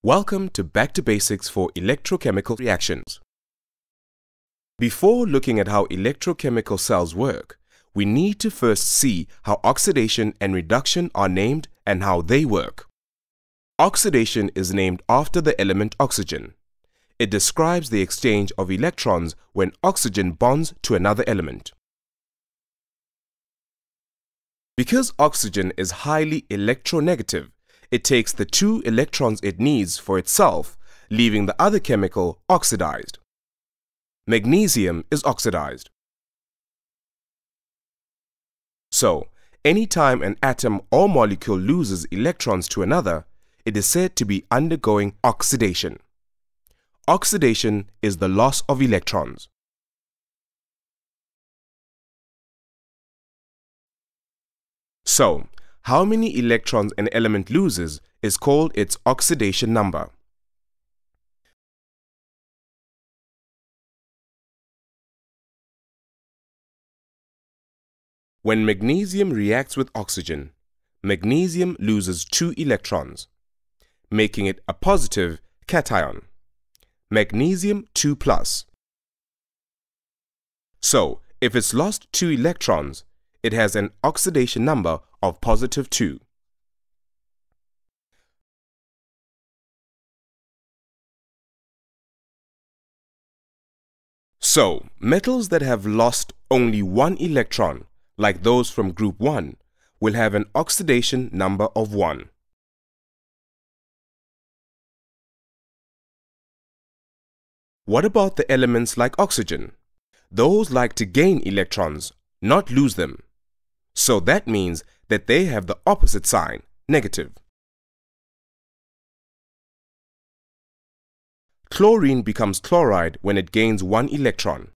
Welcome to Back to Basics for electrochemical reactions. Before looking at how electrochemical cells work, we need to first see how oxidation and reduction are named and how they work. Oxidation is named after the element oxygen. It describes the exchange of electrons when oxygen bonds to another element. Because oxygen is highly electronegative, it takes the 2 electrons it needs for itself, leaving the other chemical oxidized. Magnesium is oxidized. So, anytime an atom or molecule loses electrons to another, it is said to be undergoing oxidation. Oxidation is the loss of electrons. So, how many electrons an element loses is called its oxidation number. When magnesium reacts with oxygen, magnesium loses 2 electrons, making it a positive cation, magnesium 2+. So, if it's lost 2 electrons, it has an oxidation number of positive 2. So, metals that have lost only 1 electron, like those from group 1, will have an oxidation number of 1. What about the elements like oxygen? Those like to gain electrons, not lose them. So that means that they have the opposite sign, negative. Chlorine becomes chloride when it gains 1 electron.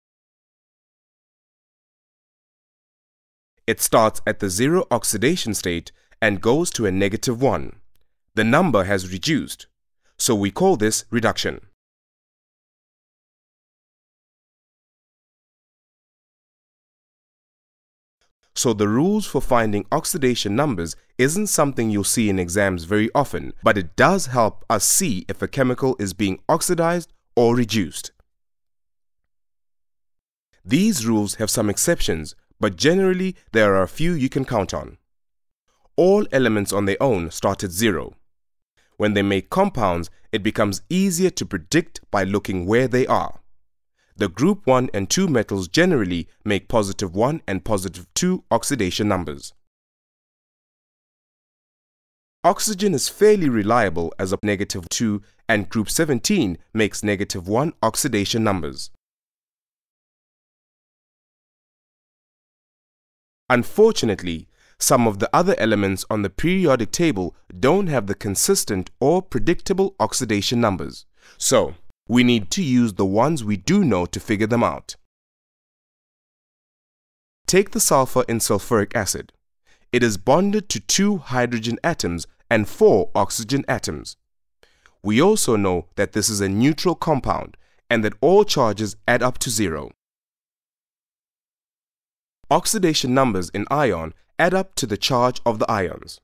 It starts at the 0 oxidation state and goes to a negative 1. The number has reduced, so we call this reduction. So the rules for finding oxidation numbers isn't something you'll see in exams very often, but it does help us see if a chemical is being oxidized or reduced. These rules have some exceptions, but generally there are a few you can count on. All elements on their own start at 0. When they make compounds, it becomes easier to predict by looking where they are. The group 1 and 2 metals generally make positive 1 and positive 2 oxidation numbers. Oxygen is fairly reliable as a negative 2 and group 17 makes negative 1 oxidation numbers. Unfortunately, some of the other elements on the periodic table don't have the consistent or predictable oxidation numbers. So, we need to use the ones we do know to figure them out. Take the sulfur in sulfuric acid. It is bonded to 2 hydrogen atoms and 4 oxygen atoms. We also know that this is a neutral compound and that all charges add up to 0. Oxidation numbers in ion add up to the charge of the ions.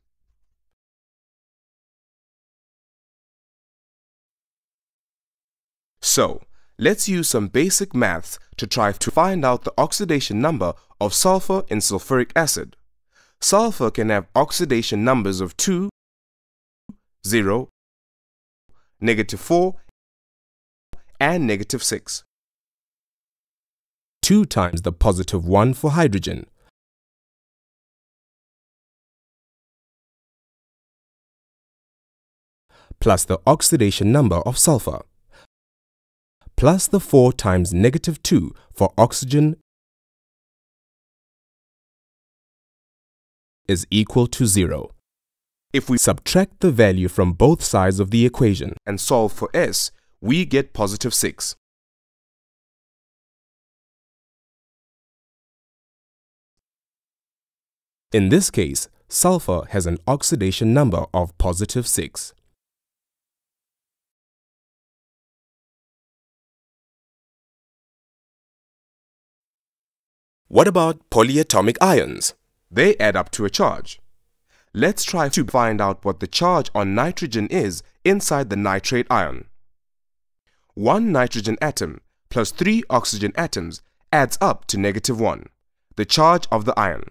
So, let's use some basic maths to try to find out the oxidation number of sulfur in sulfuric acid. Sulfur can have oxidation numbers of 2, 0, -4, and -6. 2 times the positive 1 for hydrogen, plus the oxidation number of sulfur, plus the 4 times -2 for oxygen is equal to 0. If we subtract the value from both sides of the equation and solve for S, we get positive 6. In this case, sulfur has an oxidation number of positive 6. What about polyatomic ions? They add up to a charge. let's try to find out what the charge on nitrogen is inside the nitrate ion. 1 nitrogen atom plus 3 oxygen atoms adds up to -1, the charge of the ion.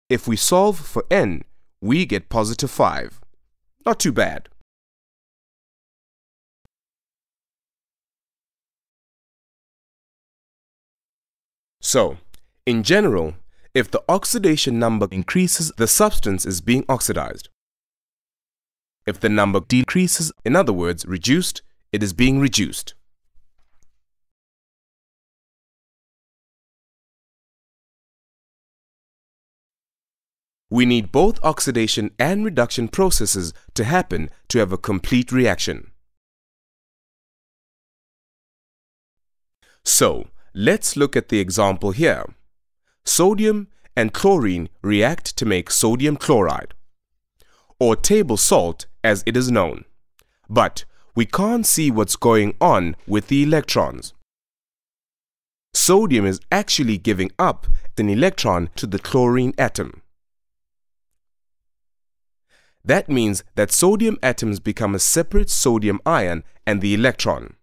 If we solve for N, we get +5. Not too bad. So, in general, if the oxidation number increases, the substance is being oxidized. If the number decreases, in other words, reduced, it is being reduced. We need both oxidation and reduction processes to happen to have a complete reaction. So, let's look at the example here. Sodium and chlorine react to make sodium chloride, or table salt as it is known. But we can't see what's going on with the electrons. Sodium is actually giving up an electron to the chlorine atom. That means that sodium atoms become a separate sodium ion and the electron.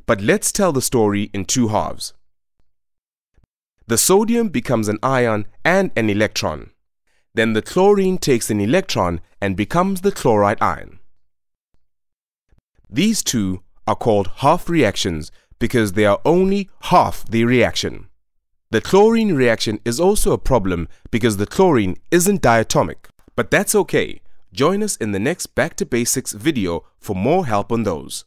But let's tell the story in 2 halves. The sodium becomes an ion and an electron. Then the chlorine takes an electron and becomes the chloride ion. These two are called half reactions because they are only half the reaction. The chlorine reaction is also a problem because the chlorine isn't diatomic. But that's okay. Join us in the next Back to Basics video for more help on those.